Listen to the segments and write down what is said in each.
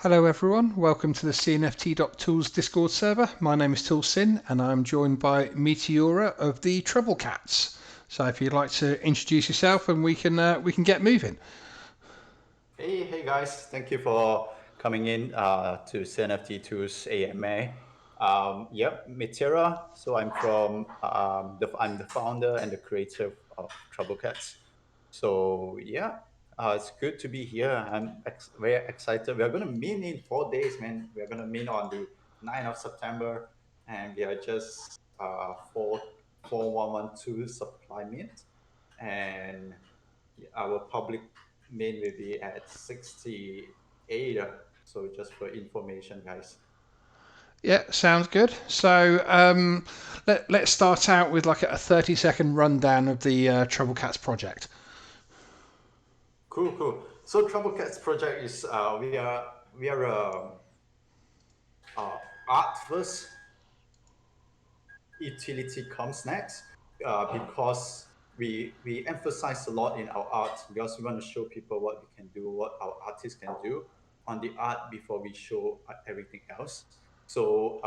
Hello everyone, welcome to the CNFT.Tools Discord server. My name is ToolSin and I'm joined by Meteora of the Treble Cats. So if you'd like to introduce yourself and we can get moving. Hey guys, thank you for coming in to CNFT Tools AMA. Yep, Mitira. So I'm the founder and the creator of Trouble Cats. So yeah, it's good to be here. Very excited. We are going to meet in 4 days, man. We are going to meet on the 9th of September, and we are just 4112 supply mint, and our public main will be at 68. So just for information, guys. Yeah, sounds good. So let's start out with like a 30-second rundown of the Treble Cats project. Cool. So Trouble Cats project is we are art first, utility comes next, because we emphasize a lot in our art because we want to show people what we can do, what our artists can do on the art before we show everything else. So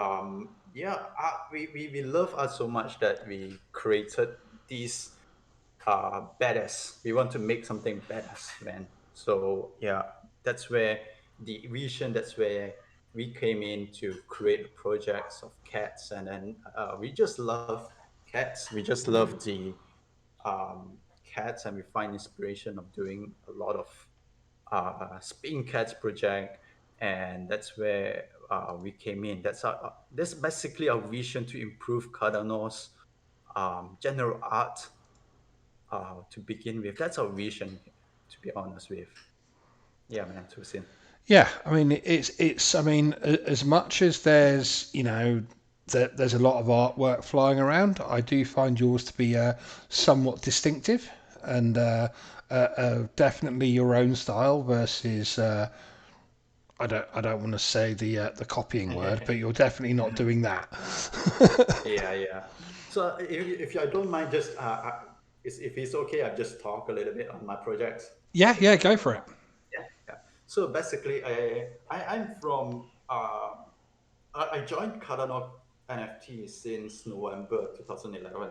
yeah, we love art so much that we created these badass. We want to make something badass, man. So yeah, that's where the vision. That's where we came in to create projects of cats, and then we just love cats. We just love the cats, and we find inspiration of doing a lot of spin cats project, and that's where we came in. That's basically our vision to improve Cardano's general art to begin with. That's our vision, to be honest with. Yeah, man, ToolSin. Yeah, I mean it's I mean as much as there's there's a lot of artwork flying around, I do find yours to be somewhat distinctive and definitely your own style versus I don't want to say the copying word, but you're definitely not doing that. Yeah. So if I don't mind, just if it's okay, I just talk a little bit on my projects. Yeah, go for it. Yeah. So basically, I'm from I joined Cardano NFT since November 2011,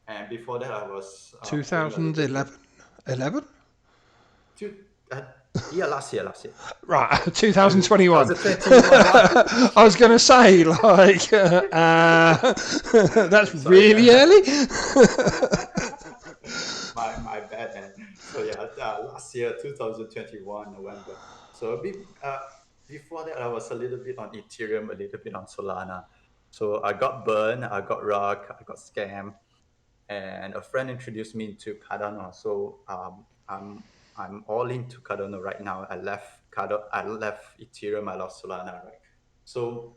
and before that I was playing a little bit. 2011, 11, Two, uh, yeah, last year. right? 2021. 2021. I was going to say like that's Sorry, really man. early. My bad, man. So yeah, last year, 2021 November. So before that, I was a little bit on Ethereum, a little bit on Solana. So I got burned, I got rug, I got scammed, and a friend introduced me to Cardano. So I'm all into Cardano right now. I left Ethereum, I left Solana, right? So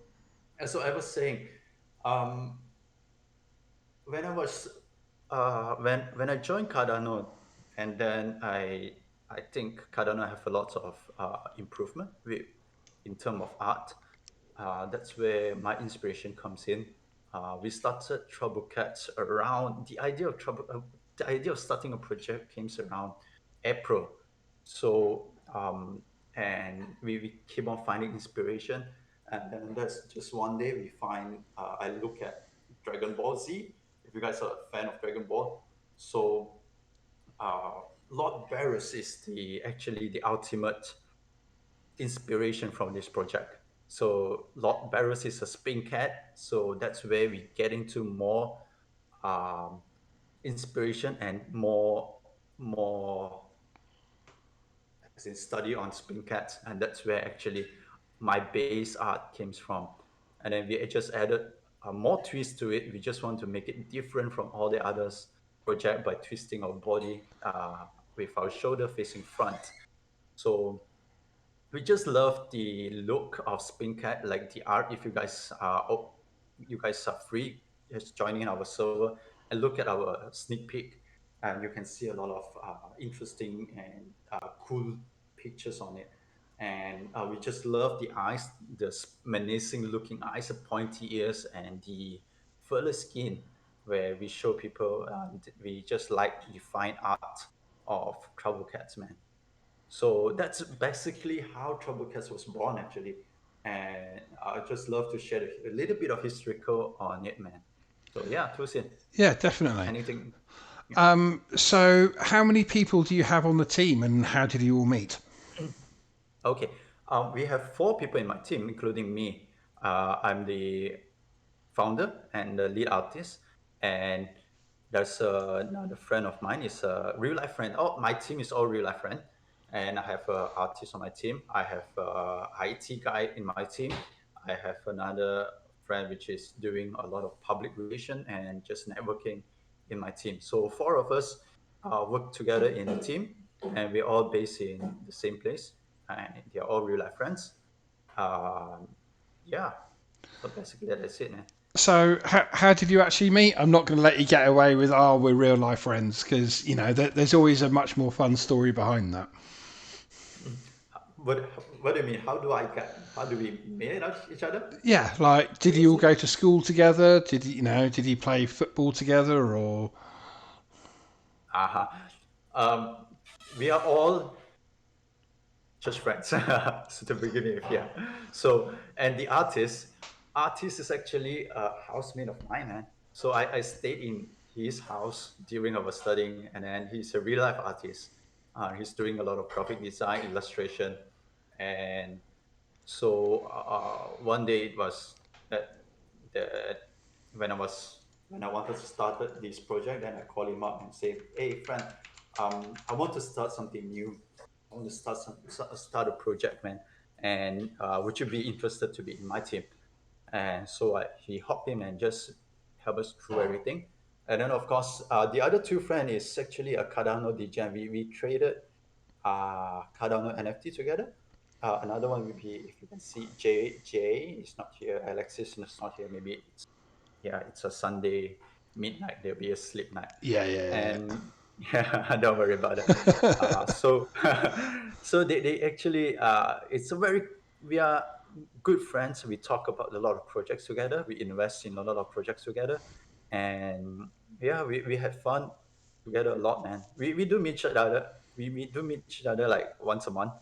so I was saying, um, when I was when I joined Cardano, and then I think Cardano have a lot of improvement in terms of art. That's where my inspiration comes in. We started Trouble Cats around the idea of starting a project came around April. So and we keep on finding inspiration, and then that's just one day we find I look at Dragon Ball Z. If you guys are a fan of Dragon Ball, so uh, Lord Varus is the actually the ultimate inspiration from this project. So Lord Varus is a spin cat, so that's where we get into more um, inspiration and more as in study on spin cats, and that's where actually my base art came from. And then we just added more twist to it. We just want to make it different from all the others project by twisting our body with our shoulder facing front. So we just love the look of spin cat, like the art. If you guys are free, just join in our server and look at our sneak peek, and you can see a lot of interesting and cool pictures on it. And we just love the eyes, the menacing looking eyes, the pointy ears, and the furless skin, where we show people we just like the fine art of trouble cats, man. So that's basically how Trouble Cats was born, actually. And I just love to share a little bit of historical on it, man. So yeah, Tosin, Yeah, definitely. anything? Yeah. So, how many people do you have on the team, and how did you all meet? Okay. We have four people in my team, including me. I'm the founder and the lead artist, and there's another friend of mine is a real life friend. Oh, my team is all real life friend, and I have an artist on my team. I have a IT guy in my team. I have another friend which is doing a lot of public relation and just networking in my team. So four of us work together in a team, and we're all based in the same place, and they're all real life friends. Um, yeah, so basically that's it, man. So, how did you actually meet? I'm not going to let you get away with, oh, we're real life friends, because, there's always a much more fun story behind that. What What do you mean? How do we meet each other? Yeah, like, did you all Seriously? go to school together? Did you play football together, or? Uh-huh. Um, we are all just friends. So to begin with, yeah. So and the artist is actually a housemate of mine, man. So I stayed in his house during our studying, and then he's a real life artist. He's doing a lot of graphic design, illustration, and so one day it was that when I wanted to start this project, then I call him up and say, "Hey, friend, I want to start something new. I want to start a project, man. And would you be interested to be in my team?" And so he hopped in and just helped us through everything. And then of course, the other two friend is actually a Cardano DJ. And we traded Cardano NFT together. Another one would be, if you can see, Jay is not here. Alexis is not here. Maybe it's a Sunday midnight. There'll be a sleep night, Yeah, yeah, and yeah, don't worry about it. So so they actually it's a very we are good friends. We talk about a lot of projects together. We invest in a lot of projects together, and yeah, we had fun together a lot, man. We do meet each other. We do meet each other like once a month,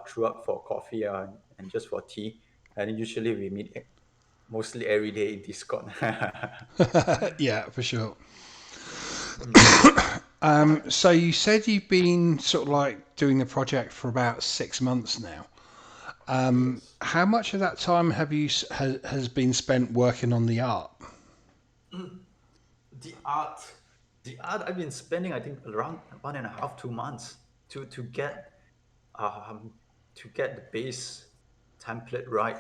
throughout for coffee and just for tea. And usually we meet mostly every day in Discord. yeah. Yeah, for sure. Mm. So you said you've been sort of like doing the project for about 6 months now. Yes. How much of that time has been spent working on the art? The art, the art I've been spending, I think, around 1.5, 2 months to um, get the base template right.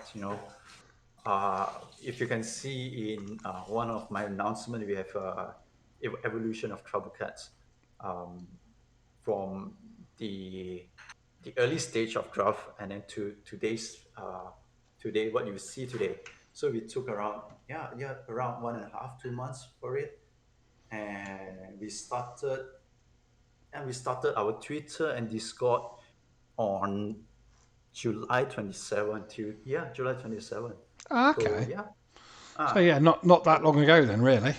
If you can see in one of my announcements, we have evolution of trouble cats, um, from the early stage of draft and then to today what you see today. So we took around around 1.5, 2 months for it, and we started our Twitter and Discord on July 27th to July 27th. Ah, So okay. yeah, So yeah, ah, not that so long ago then, really.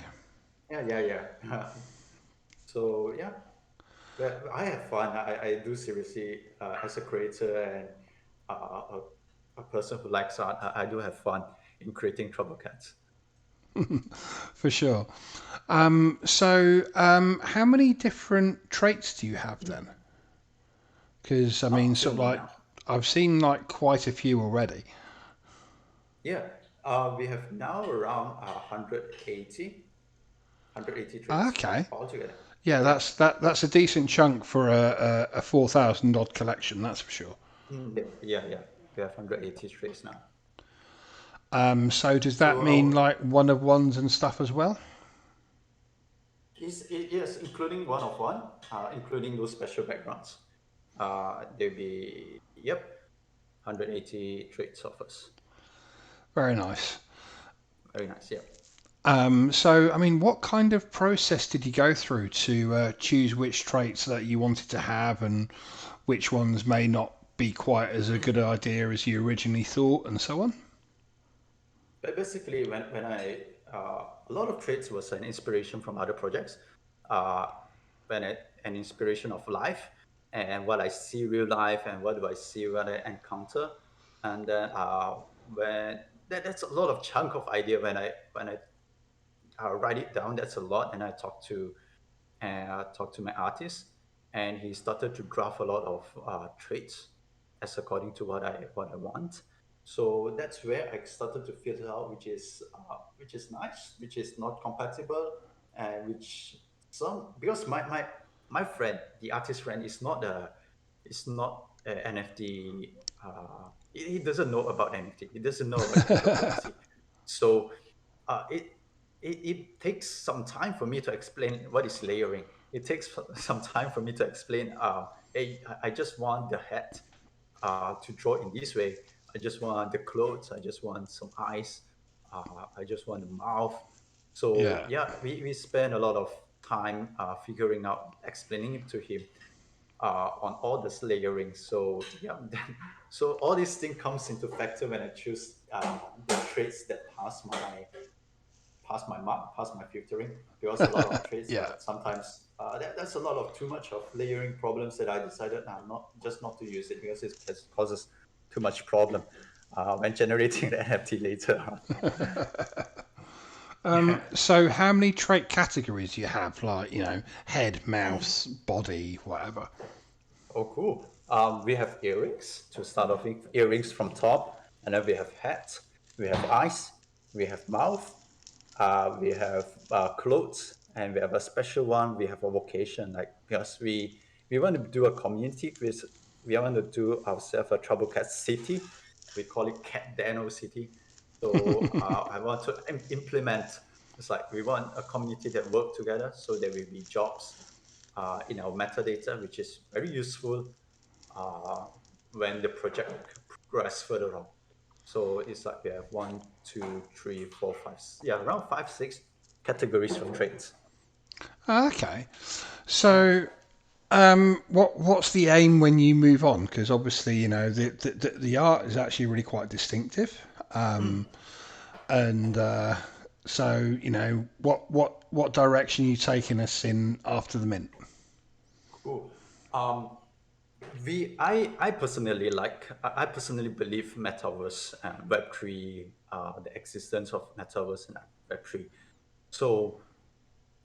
yeah. So yeah, but I have fun. I do seriously, as a creator and a person who likes art. I do have fun in creating trouble cats. For sure. How many different traits do you have then? Because I mean, Till sort of like now. I've seen like quite a few already. Yeah, we have now around 180 Ah, traits okay. altogether. Yeah, Yeah. that's a decent chunk for a 4,000 odd collection. That's for sure. Yeah. We have 180 traits now. So does that So mean like one of ones and stuff as well? yes, including one of one, including those special backgrounds. There'll be 180 traits of us. Very nice. Very nice. Yeah. I mean, what kind of process did you go through to choose which traits that you wanted to have and which ones may not be quite as a good idea as you originally thought, and so on? But basically, when I a lot of traits was an inspiration from other projects, uh, an inspiration of life, and what I see real life and what do I see when I encounter. And then when that's a lot of chunk of idea when I write it down. That's a lot, and I talk to my artist, and he started to draft a lot of traits as according to what I want. So that's where I started to filter out which is nice, which is not compatible, and which some because my friend, the artist friend, is not a NFT. He doesn't know about NFT. He doesn't know about cryptocurrency. So it, it takes some time for me to explain what is layering. It takes some time for me to explain, hey, I just want the hat to draw in this way. I just want the clothes. I just want some eyes. I just want the mouth. So Yeah. yeah, we spend a lot of time figuring out, explaining it to him on all this layering. So yeah, so all these thing comes into factor when I choose the traits that pass my mark, pass my filtering, because a lot of trades Yeah. sometimes that's a lot of too much of layering problems that I decided not to use it because it causes too much problem when generating the NFT later on. So how many trait categories do you have? Like, head, mouth, body, whatever. Oh, cool. We have earrings to start off with, earrings from top, and then we have hats, we have eyes, we have mouth, we have clothes, and we have a special one. We have a vocation, like because we want to do a community. We want to do ourselves a Trouble Cat City. We call it Cat Dano City. So I want to implement. It's like we want a community that work together, so there will be jobs in our metadata, which is very useful uh, when the project progress further on. So it's like we have one, two, three, four, five, yeah, around five, six categories of traits. Okay. Yeah. So, what's the aim when you move on? Because obviously, the art is actually really quite distinctive. Um, and so, what direction are you taking us in after the mint? Cool. Um, I personally I personally believe metaverse and Web3, the existence of metaverse and Web3. So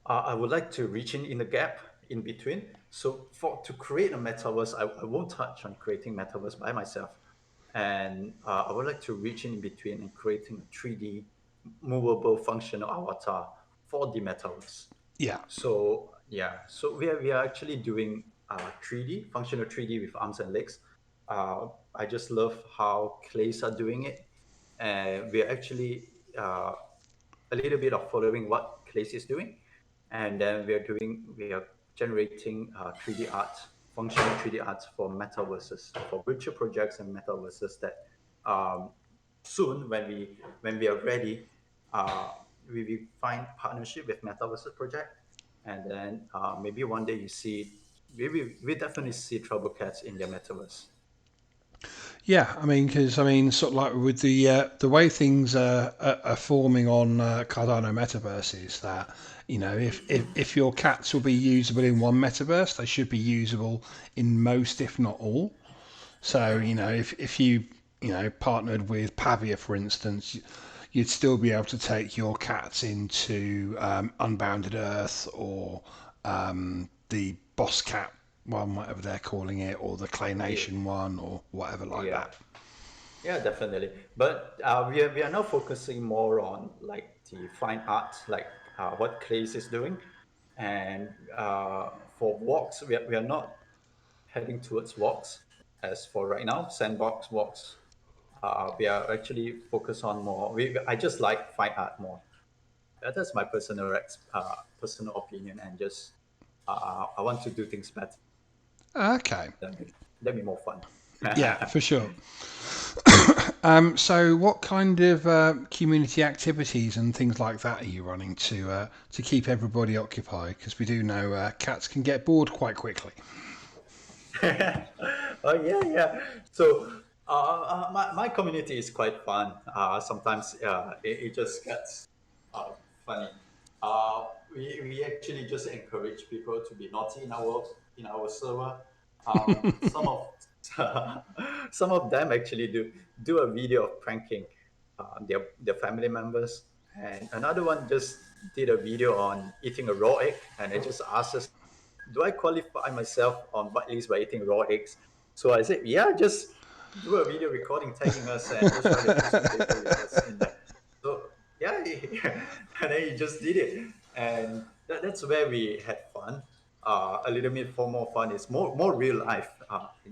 I would like to reach in the gap in between. So for to create a metaverse, I won't touch on creating metaverse by myself, and I would like to reach in between and creating a 3D movable functional avatar for the metaverse. Yeah. So yeah, so we are actually doing 3D functional 3D with arms and legs. I just love how clays are doing it, and we are actually a little bit of following what Clays is doing, and then we are generating 3D art, functional 3D art for metaverses, for virtual projects and metaverses that um, soon when we are ready, uh, we will find partnership with metaverses project, and then maybe one day you see we definitely see trouble cats in their metaverse. Yeah, I mean, because sort of like with the way things are forming on Cardano metaverses, that if your cats will be usable in one metaverse, they should be usable in most, if not all. So if you partnered with Pavia, for instance, you'd still be able to take your cats into Unbounded Earth or the Boss Cat one, whatever they're calling it, or the Clay Yeah, Nation one, or whatever like yeah. that. Yeah, definitely. But we are now focusing more on like the fine art, like what Clays is doing. And for walks, we are not heading towards walks as for right now, sandbox walks. We are actually focused on more. I just like fine art more. That's my personal opinion, and just I want to do things better. Okay. That be more fun. Yeah, for sure. So, what kind of community activities and things like that are you running to keep everybody occupied? Because we do know cats can get bored quite quickly. Oh yeah, yeah. So my community is quite fun. Sometimes it just gets funny. We actually just encourage people to be naughty in our server. Some of some of them actually do a video of pranking their family members, and another one just did a video on eating a raw egg, and it just asks us, "Do I qualify myself on whitelist by eating raw eggs?" So I said, "Yeah, just do a video recording, tagging us, and just write a ToolSin paper with us in there." So yeah, and then he just did it, and that's where we had fun. A little bit for more fun is more real life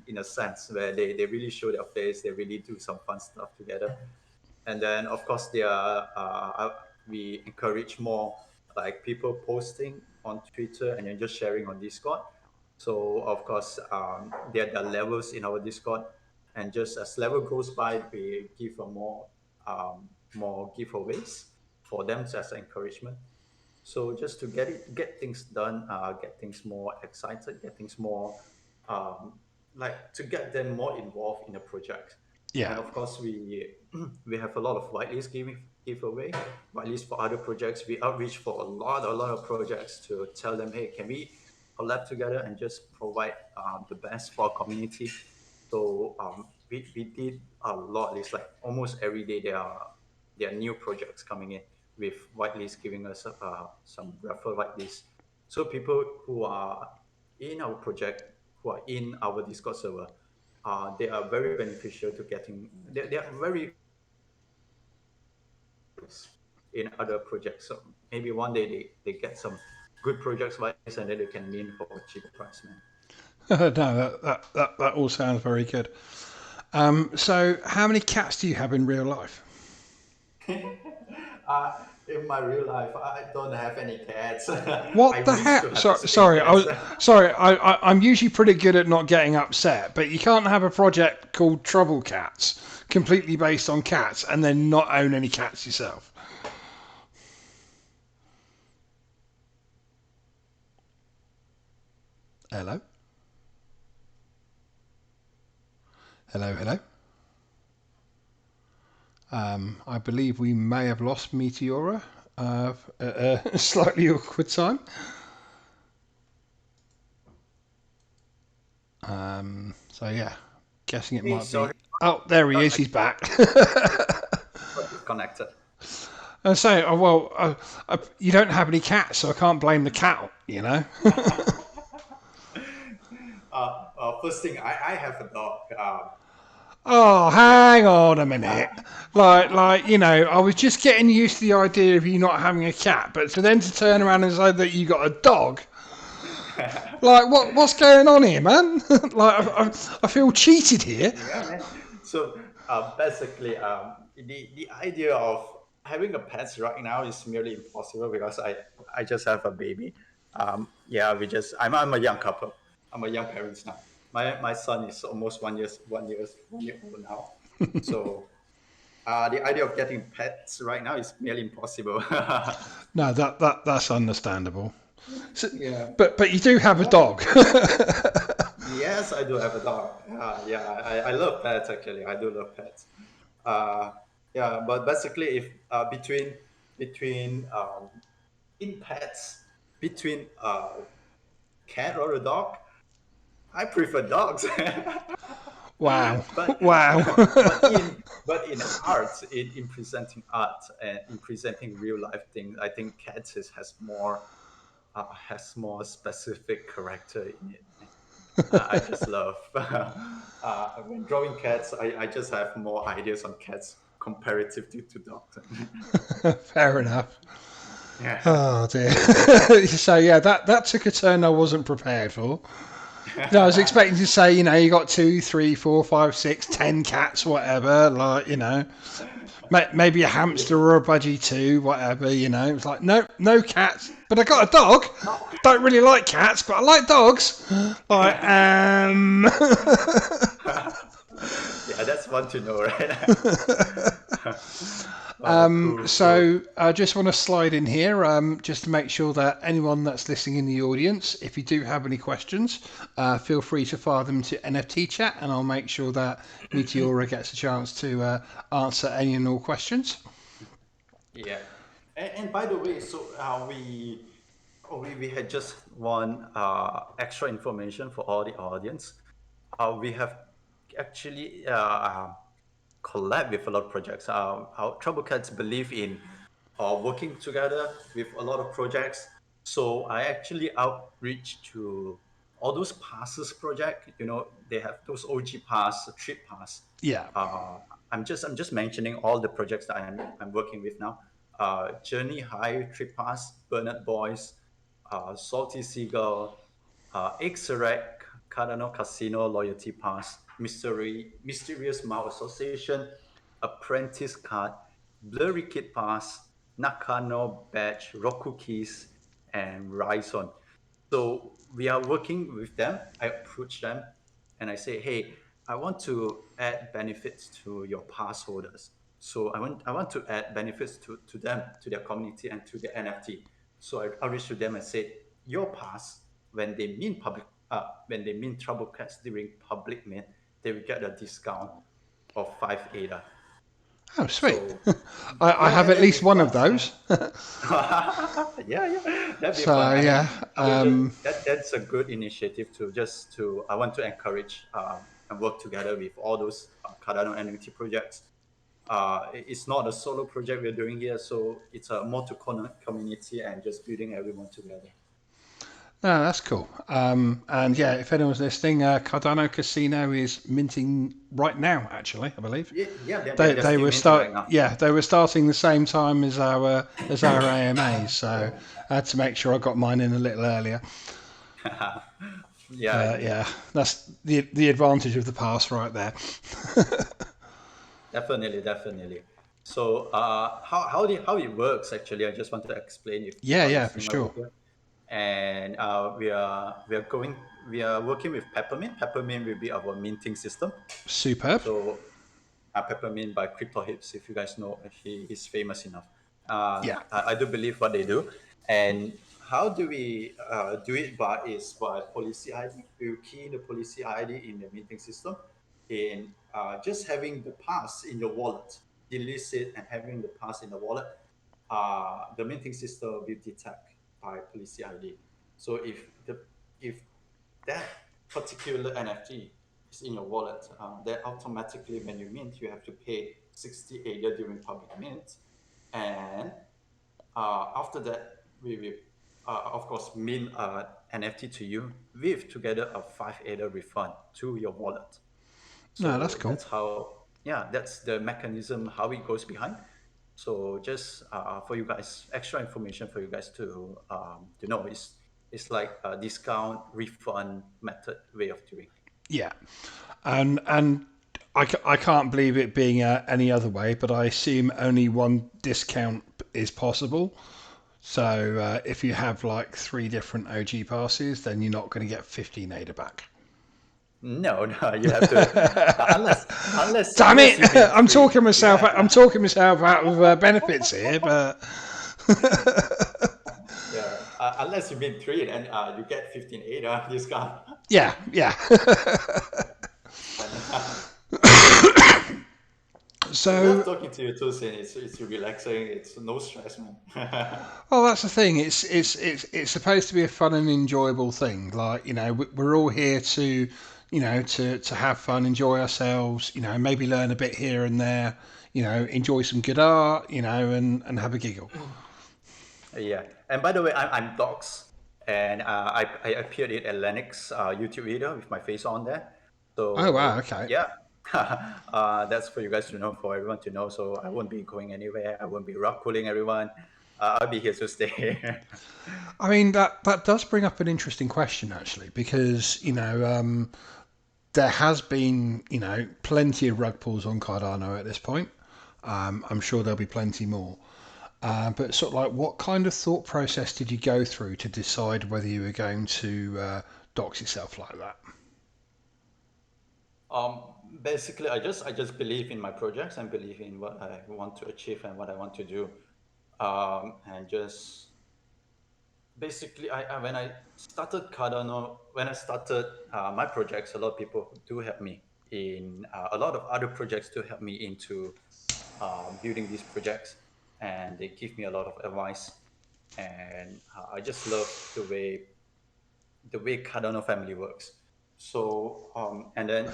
in a sense where they really show their face, they really do some fun stuff together. And then of course we encourage more like people posting on Twitter and then just sharing on Discord. So of course there are levels in our Discord, and just as level goes by we give a more giveaways for them as encouragement. So just to get things done, get things more excited, get things more um, like to get them more involved in the project. Yeah. And of course, we we have a lot of whitelist giveaway, whitelist for other projects. We outreach for a lot of projects to tell them, hey, can we collab together and just provide the best for our community? So we did a lot. It's like almost every day there are new projects coming in with whitelist giving us some referral whitelist. So people who are in our project, who are in our Discord server, they are very beneficial to getting. They are very in other projects. So maybe one day they get some good projects like this, and then they can mint for a cheaper price, man. No, that all sounds very good. So, how many cats do you have in real life? In my real life, I don't have any cats. I What the wish hell? to have the Sorry, same sorry, I cats. was sorry. I'm usually pretty good at not getting upset, but you can't have a project called Trouble Cats, completely based on cats, and then not own any cats yourself. Hello, hello, hello. I believe we may have lost Meteora at a slightly awkward time. So yeah, guessing it Hey, might sorry, be. Oh, there he is. I He's back. got disconnected. And so, oh, well, you don't have any cats, so I can't blame the cat. You know. First thing, I have a dog. Oh, Yeah, hang on a minute. I was just getting used to the idea of you not having a cat, but for them to turn around and say that you got a dog, what's going on here, man? I feel cheated here. yeah, man. So basically, the idea of having a pet right now is merely impossible because I just have a baby. Yeah, I'm a young couple. I'm a young parents now. My son is almost 1 year old now. So the idea of getting pets right now is merely impossible. No, that's understandable. So, Yeah. but you do have a dog. Yes, I do have a dog. Yeah, I love pets actually. I do love pets. Uh, yeah, but basically, if between in pets between cat or a dog, I prefer dogs. Wow, but wow. but in art, in presenting art and in presenting real life things, I think cats has more specific character in it. I just love when drawing cats. I just have more ideas on cats comparative to dogs. Fair enough. Yeah. Oh dear. So yeah, that took a turn I wasn't prepared for. No, I was expecting to say, you got two, three, four, five, six, 10 cats, whatever. Maybe a hamster or a budgie too, whatever. It's like no, no cats, but I got a dog. Don't really like cats, but I like dogs. Like, Yeah, that's fun to know, right? Oh, cool, cool. So I just want to slide in here, just to make sure that anyone that's listening in the audience, if you do have any questions, feel free to fire them to NFT chat, and I'll make sure that Meteora gets a chance to answer any and all questions. Yeah. And by the way, so we had just one extra information for all the audience. we have actually collab with a lot of projects. Our Trouble Cats believe in working together with a lot of projects. So I actually outreach to all those passes project. You know, they have those OG pass, trip pass. Yeah. Uh, I'm just mentioning all the projects that I'm working with now. Journey High Trip Pass, Bernard Boys, Salty Seagull, Ixerec, Cardano Casino Loyalty Pass, Mysterious Mouth Association, Apprentice Card, Blurry Kid Pass, Nakano Badge, Roku Keys, and Ryzen. So we are working with them. I approach them and I say, hey, I want to add benefits to your pass holders. So I want to add benefits to them, to their community and to their NFT. So I reached to them and said, your pass, when they mean trouble cats during public mint, they will get a discount of 5 ADA. Oh, sweet. So I yeah, have at that'd least be one fun. of those. Yeah, that'd be fun. So I yeah, mean, I would just that's a good initiative to just to I want to encourage and work together with all those Cardano NFT projects. It's not a solo project we're doing here, so it's a more to community and just building everyone together. no, that's cool. And yeah, if anyone's listening, Cardano Casino is minting right now. Actually, I believe Yeah, they're they still were minting start. right now. Yeah, they were starting the same time as our AMAs. So I had to make sure I got mine in a little earlier. Yeah, But yeah, that's the advantage of the pass right there. definitely. So, how it works actually? I just want to explain if Yeah, people are yeah, for listening over sure. here. And we are working with Peppermint. Peppermint will be our minting system. Superb. So, Peppermint by Crypto Hips, if you guys know, he is famous enough. Yeah. I do believe what they do. And how do we do it? By policy ID. We will key the policy ID in the minting system. In just having the pass in your wallet, delete it and having the pass in the wallet, the minting system will detect by policy ID. So if that particular NFT is in your wallet, then automatically when you mint, you have to pay 60 ADA during public mint. And after that, we will, of course, mint NFT to you with together a 5 ADA refund to your wallet. No, that's So cool. that's how, yeah, that's the mechanism, how it goes behind. So just for you guys, extra information for you guys to know is it's like a discount refund method way of doing. Yeah, and I can't believe it being any other way, but I assume only one discount is possible. So if you have like three different OG passes, then you're not going to get 15 ADA back. No, no, you have to Damn unless it! you mean I'm three. talking myself. I'm Yeah, talking myself out of benefits here, but yeah. Unless you mean three, then you get 15 ADA discount. yeah, yeah. And I love So, talking to you too, Sin. It's relaxing. It's no stress, man. well, that's the thing. It's supposed to be a fun and enjoyable thing. Like we're all here to, to have fun, enjoy ourselves. Maybe learn a bit here and there. Enjoy some good art. And have a giggle. Yeah. And by the way, I'm Docs, and I appeared in Atlantic's YouTube video with my face on there. Oh wow, So okay. yeah, that's for you guys to know, for everyone to know. So I won't be going anywhere. I won't be rock pulling everyone. I'll be here to stay. I mean that does bring up an interesting question actually, because there has been plenty of rug pulls on Cardano at this point. I'm sure there'll be plenty more. But sort of like, what kind of thought process did you go through to decide whether you were going to dox yourself like that? Basically, I just believe in my projects and believe in what I want to achieve and what I want to do, and just basically when I started Cardano, when I started my projects, a lot of people do help me in a lot of other projects to help me into building these projects, and they give me a lot of advice. And I just love the way Cardano family works. And then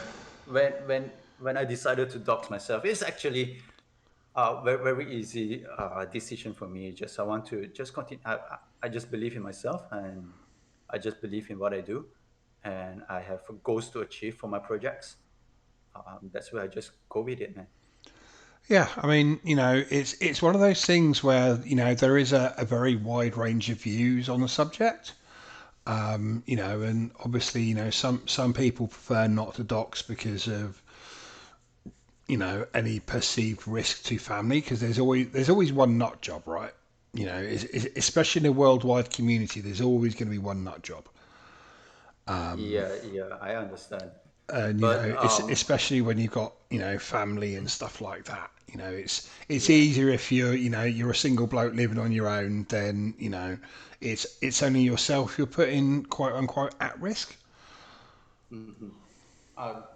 when I decided to dox myself, it's actually very, very easy decision for me. Just I want to just continue. I just believe in myself, and I just believe in what I do, and I have goals to achieve for my projects. That's where I just go with it, man. Yeah, I mean, it's one of those things where there is a very wide range of views on the subject. And obviously, some people prefer not to dox because of any perceived risk to family, because there's always one nut job, right? Especially in a worldwide community, there's always going to be one nut job. Yeah, yeah, I understand. And But it's especially when you've got family and stuff like that. It's yeah. easier if you're a single bloke living on your own. Then it's only yourself you're putting quote unquote at risk. Mhm.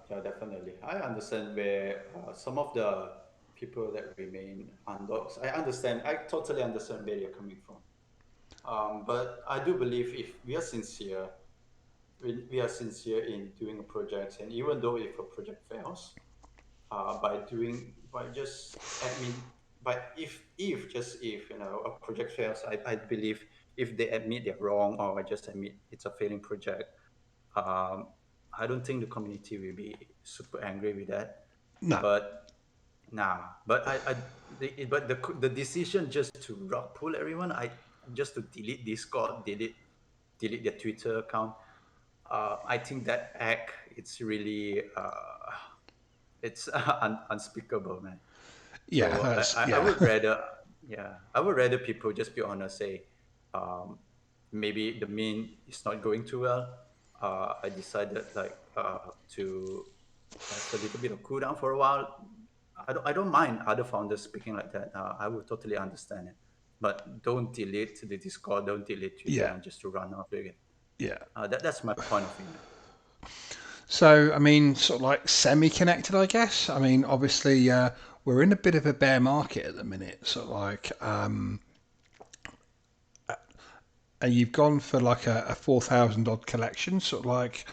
Yeah, definitely. I understand where some of the people that remain underdogs. I understand. I totally understand where you're coming from. But I do believe if we are sincere, we are sincere in doing a project, and even though if a project fails, by just admin, but if just if a project fails, I believe if they admit they're wrong or just admit it's a failing project, um, I don't think the community will be super angry with that. No, But but the decision just to rug pull everyone, I just to delete Discord, delete their Twitter account. I think that act it's really it's unspeakable, man. yeah, So that's I yeah, would rather, yeah, I would rather people just be honest, say, um, maybe the mean is not going too well. I decided to have a little bit of cool down for a while. I don't mind other founders speaking like that. I would totally understand it. But don't delete the Discord, don't delete Twitter, yeah, and just to run off again. yeah. That's my point of view, man. So I mean, sort of like semi-connected, I guess. I mean, obviously, we're in a bit of a bear market at the minute. Sort of like, and you've gone for like a 4,000 odd collection. Sort of like,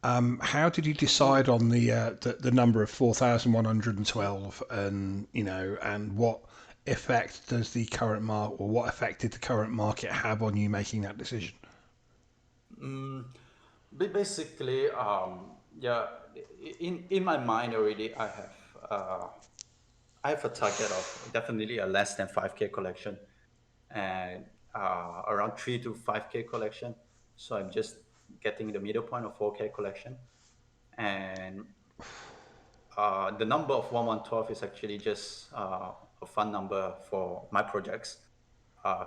how did you decide Mm. on the number of 4,112, and and what effect does the current market, or what effect did the current market have on you making that decision? Mm, basically, yeah, in my mind already, uh, I have a target of definitely a less than 5K collection and around 3 to 5K collection. So I'm just getting the middle point of 4K collection. And the number of 1112 is actually just a fun number for my projects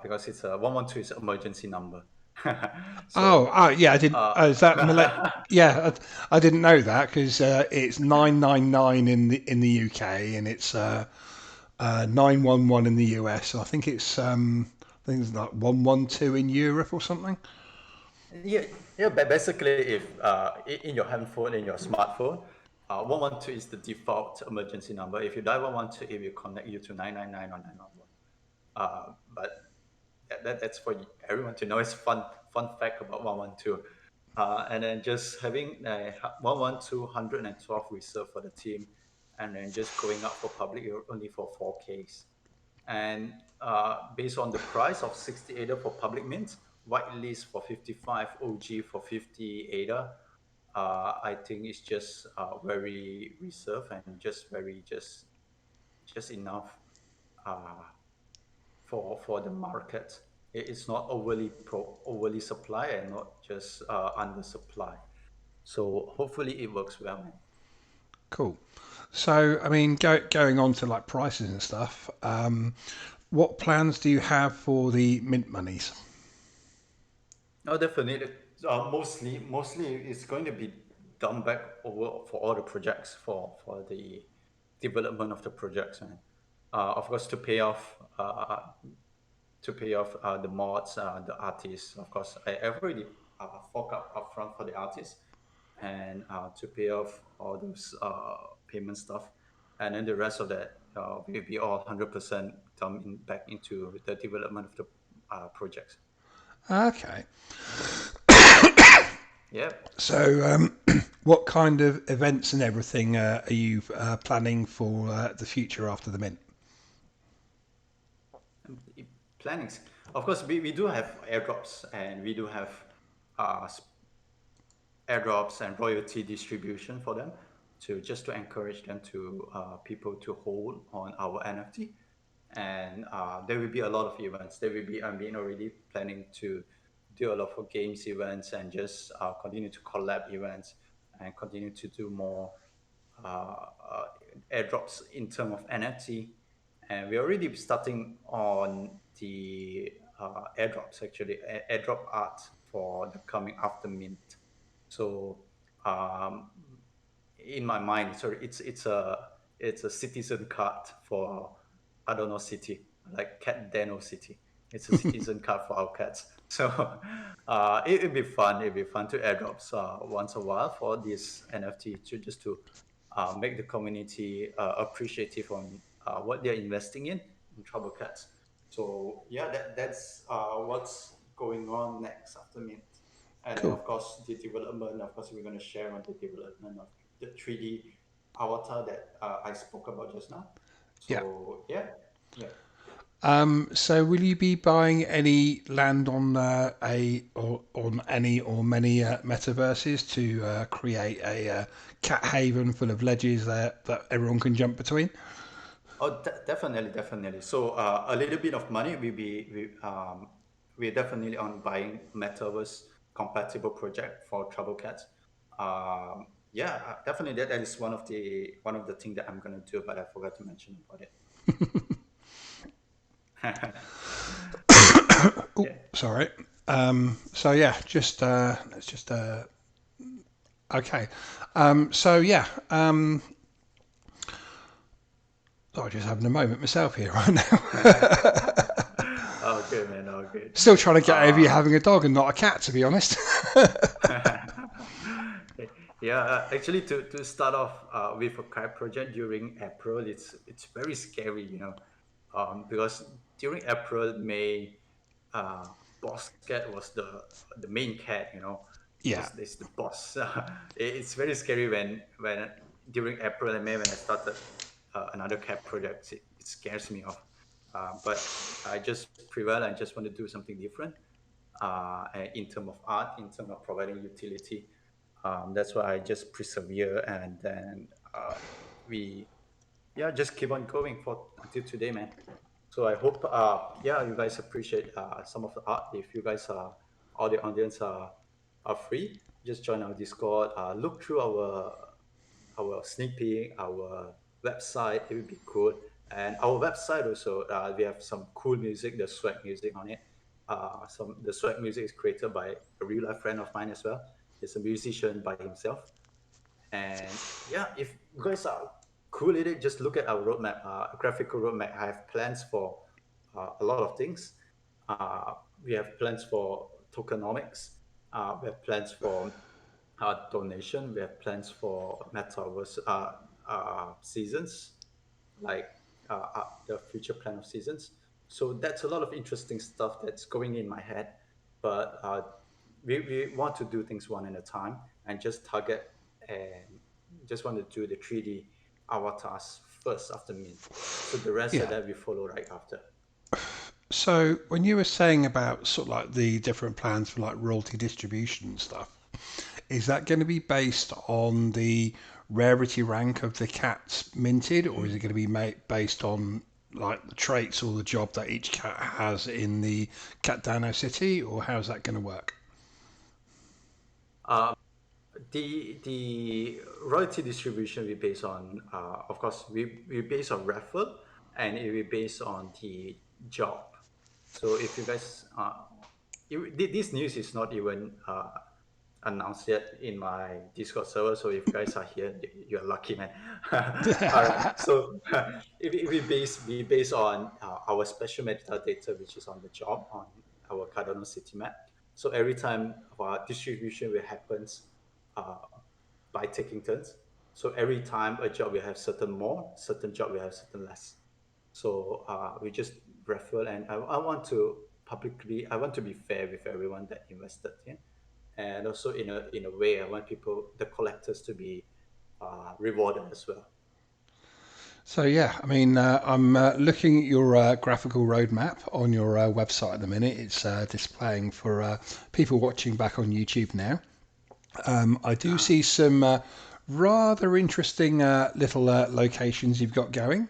because it's a 112 is emergency number. Oh, So, yeah, I didn't. uh, Is that Yeah, I didn't know that because it's 999 in the UK, and it's 911 in the US. I think I think it's like 112 in Europe or something. yeah, yeah. But basically, if in your handphone, in your smartphone, 112 is the default emergency number. If you dial 112, it will connect you to 999 or 911. But that's for everyone to know. It's fun fact about 112. And then just having 112 reserved for the team, and then just going up for public only for 4Ks. And based on the price of 60 ADA for public mint, whitelist for 55, OG for 50 ADA, I think it's just very reserved and just very just enough uh, for the market. It's not overly supply and not just under supply. So hopefully it works well, man. Cool. So, I mean, going on to like prices and stuff. What plans do you have for the mint monies? No, definitely. Mostly, it's going to be done back over for all the projects for the development of the projects, man. Of course, to pay off the mods, the artists. Of course, I've already fork up upfront for the artists, and to pay off all those payment stuff, and then the rest of that will be all 100% done back into the development of the projects. Okay. Yep. So, what kind of events and everything are you planning for the future after the mint? Plannings. Of course, we do have airdrops and we do have uh, airdrops and royalty distribution for them to just to encourage them to people to hold on our NFT. And there will be a lot of events. There will be, I mean, already planning to do a lot of games events and just continue to collab events and continue to do more uh, airdrops in terms of NFT. And we're already starting on the airdrops, actually, airdrop art for the coming after mint. So um, in my mind, sorry, it's a citizen card for I don't know city like Cat Dano City. It's a citizen card for our cats. So it'd be fun. It'd be fun to airdrops once a while for this NFT to just to make the community appreciative on what they're investing in Trouble Cats. So yeah, that's what's going on next after mint. And then, Cool. of course, the development. Of course, we're going to share on the development of the 3D avatar that I spoke about just now. Yeah. So yeah, yeah. So, will you be buying any land on a or on any or many metaverses to create a cat haven full of ledges that everyone can jump between? Oh, definitely, definitely. So a little bit of money we're definitely on buying metaverse compatible project for Trouble Cats. Yeah, definitely that is one of the things that I'm gonna do, but I forgot to mention about it. Oh, Yeah. sorry. So yeah, just let's just okay. So yeah, I'm just having a moment myself here right now. Oh, good man. Oh, good. Still trying to get over you Uh, having a dog and not a cat, to be honest. yeah, actually, to start off with a kite project during April, it's very scary, because during April, May, uh, boss cat was the main cat, Yeah. is the boss. It's very scary when during April and May when I started another cat project, it scares me off. But I just prevail. I just want to do something different in terms of art, in terms of providing utility. That's why I just persevere, and then we, yeah, just keep on going for until today, man. So I hope, yeah, you guys appreciate some of the art. If you guys are, all the audience are free, just join our Discord. Look through our sneak peek, our website. It would be cool. And our website also, we have some cool music, the swag music on it. Some the swag music is created by a real life friend of mine as well. He's a musician by himself. And yeah, if you guys are cool with it, just look at our roadmap, graphical roadmap. I have plans for a lot of things. We have plans for tokenomics. We have plans for donation. We have plans for metaverse seasons, like the future plan of seasons. So that's a lot of interesting stuff that's going in my head. But we want to do things one at a time and just target and just want to do the 3D avatars first after mint. So the rest of Yeah. that we follow right after. So when you were saying about sort of like the different plans for like royalty distribution and stuff, is that going to be based on the rarity rank of the cats minted, or is it going to be based on like the traits or the job that each cat has in the Cat Dano city, or how's that going to work? Um, the royalty distribution we base on, of course, we base on raffle and it will based on the job. So if you guys, this news is not even announced yet in my Discord server. So if you guys are here, you're lucky, man. All right. So if we base on our special metadata, which is on the job on our Cardano city map. So every time our distribution will happens uh, by taking turns. So every time a job will have certain more, certain job will have certain less. So we just refer, and I want to publicly, I want to be fair with everyone that invested. Yeah. and also in a way I want people, the collectors, to be rewarded as well. So yeah, I mean, I'm looking at your graphical roadmap on your website at the minute. It's displaying for people watching back on YouTube now. I do Uh, see some rather interesting little locations you've got going.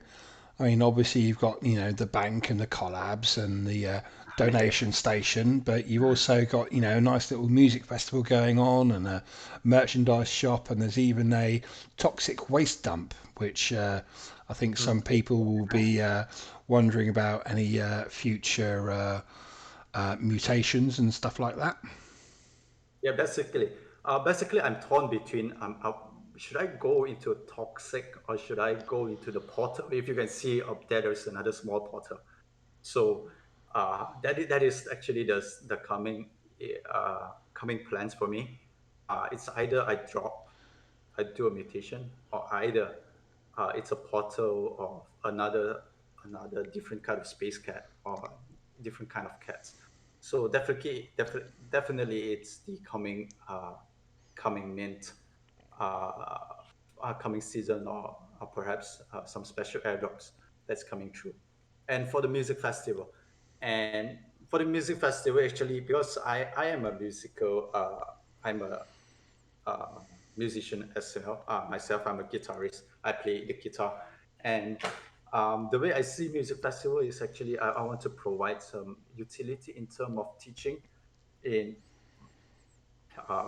I mean, obviously you've got the bank and the collabs and the yeah. donation station, but you've also got a nice little music festival going on and a merchandise shop, and there's even a toxic waste dump, which I think some Mm. people will be wondering about any future mutations and stuff like that. Yeah, basically, I'm torn between should I go into toxic or should I go into the portal? If you can see up there, there's another small portal. So that is actually the coming plans for me. It's either I do a mutation, or either it's a portal of another different kind of space cat or different kind of cats. So definitely, it's the coming mint, uh, coming season, or perhaps some special airdrops that's coming through. And for the music festival, and for the music festival, actually, because I am a musical, I'm a uh, musician as well. Myself, I'm a guitarist. I play the guitar, and the way I see music festival is actually I want to provide some utility in terms of teaching in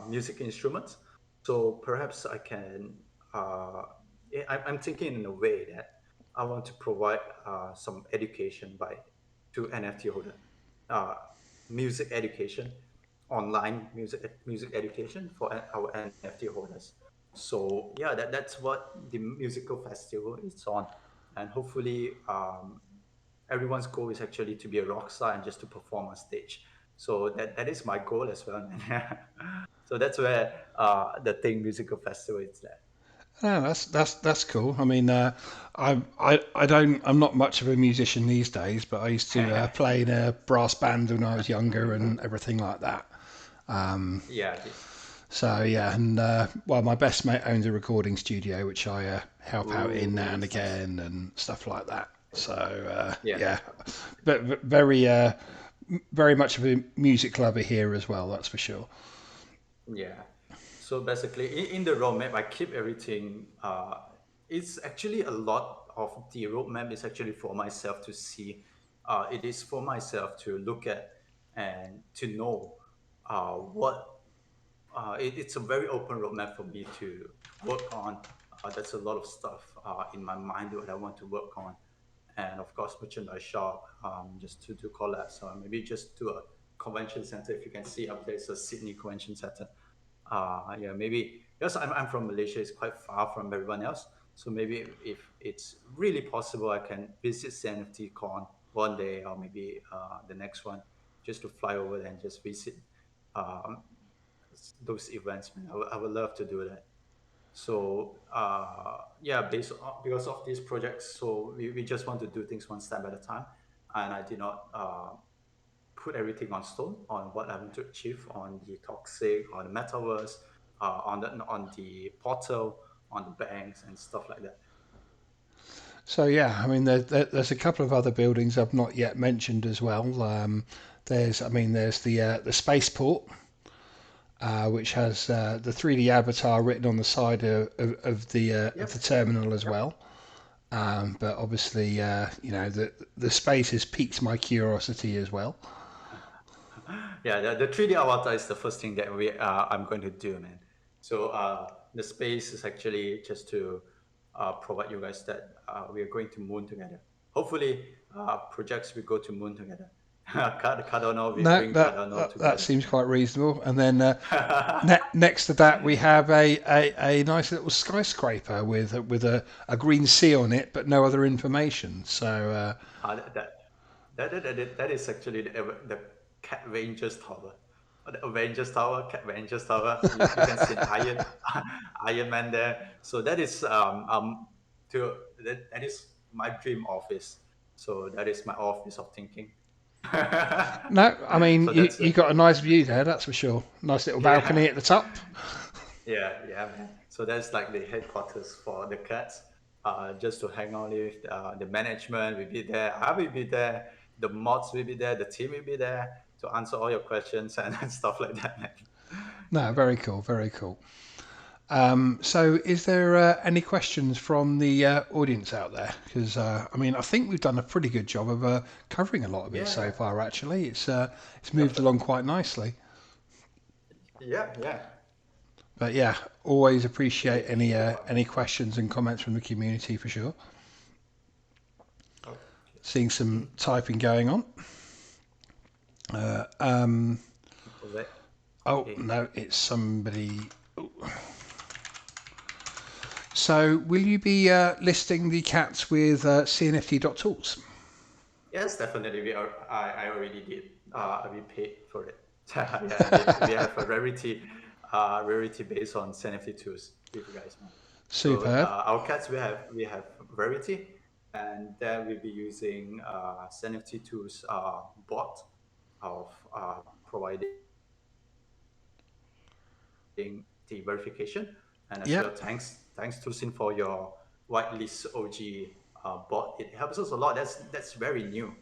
music instruments. So perhaps I can. I'm thinking in a way that I want to provide some education by to NFT holder, uh, music education, online music education for our NFT holders. So yeah, that's what the musical festival is on, and hopefully everyone's goal is actually to be a rock star and just to perform on stage. So that is my goal as well. So that's where the thing musical festival is there. Oh, that's cool. I mean, I'm not much of a musician these days, but I used to play in a brass band when I was younger and everything like that. Um, Yeah, so yeah, and well, my best mate owns a recording studio, which I help out in now ooh, and it's nice. again and stuff like that. So Yeah, yeah, but very very much of a music lover here as well. That's for sure. yeah. So basically, in the roadmap, I keep everything. It's actually a lot of the roadmap is actually for myself to see. It is for myself to look at and to know what it's a very open roadmap for me to work on. There's a lot of stuff in my mind that I want to work on, and of course, merchandise shop, just to do collabs. So maybe just do a convention center. If you can see up there, it's a Sydney Convention Center. Yeah, maybe because I'm from Malaysia, it's quite far from everyone else. So maybe if it's really possible, I can visit CNFT Con one day, or maybe the next one, just to fly over there and just visit um, those events. Man, I would love to do that. So yeah, based on, because of these projects, so we just want to do things one step at a time, and I did not put everything on stone on what I want to achieve on the toxic, on the metaverse, on the portal, on the banks and stuff like that. So yeah, I mean, there's a couple of other buildings I've not yet mentioned as well. There's the spaceport, which has the 3D avatar written on the side of the Yep. terminal as Yep. well. But obviously, the space has piqued my curiosity as well. Yeah, the 3D avatar is the first thing that I'm going to do, man. So the space is actually just to provide you guys that we are going to moon together. Hopefully, projects we go to moon together. Cardano, we No, bring that Cardano that, that together. seems quite reasonable. And then next to that, we have a nice little skyscraper with a green sea on it, but no other information. So Uh, that, that is actually the Cat Rangers Tower. The Avengers Tower, Cat Rangers Tower. You can see an Iron Man there. So that is that is my dream office. So that is my office of thinking. No, I mean So that's you got a nice view there, that's for sure. Nice little balcony yeah, at the top. yeah, man. So that's like the headquarters for the cats. Just to hang out with the management will be there. I will be there. The mods will be there. The team will be there to answer all your questions and stuff like that, man. No, Yeah. very cool, very cool. So, is there any questions from the audience out there? Because I mean, I think we've done a pretty good job of covering a lot of it Yeah, so yeah, far. Actually, it's moved along definitely. quite nicely. Yeah, yeah. But yeah, always Really appreciate appreciate it, man. any questions and comments from the community for sure. Okay. Seeing some typing going on. Uh, um, Was that oh okay? no, it's somebody. So, will you be listing the cats with cnft.tools? Yes, definitely. I already did. We paid for it. Yeah, we have a rarity based on NFT tools with you guys, man. So Superb. our cats we have rarity, and then we'll be using NFT tools bot of providing the verification, and as Yeah. well thanks ToolSin for your whitelist OG bot. It helps us a lot. That's very new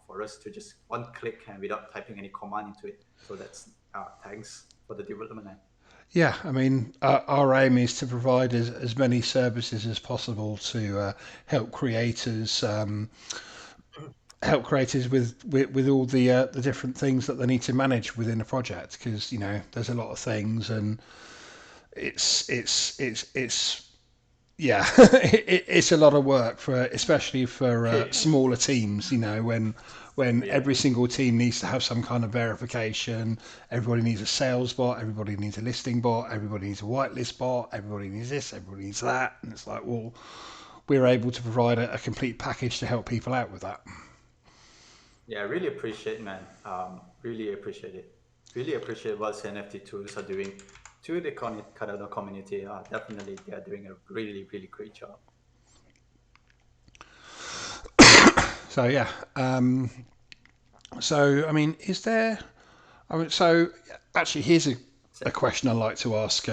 for us to just one click and without typing any command into it. So that's thanks for the development. Yeah, I mean, our aim is to provide as many services as possible to help creators help creators with all the different things that they need to manage within a project because there's a lot of things and it's yeah it's a lot of work for especially for Yeah, smaller teams when yeah, every single team needs to have some kind of verification. Everybody needs a sales bot, everybody needs a listing bot, everybody needs a whitelist bot, everybody needs this, everybody needs that, and it's like, well, we're able to provide a complete package to help people out with that. yeah. I really appreciate, man. Really appreciate it. Really appreciate what NFT tools are doing to the Cardano community. Definitely, they are doing a really great job. So yeah, so I mean, is there I mean, so actually, here's a question I like to ask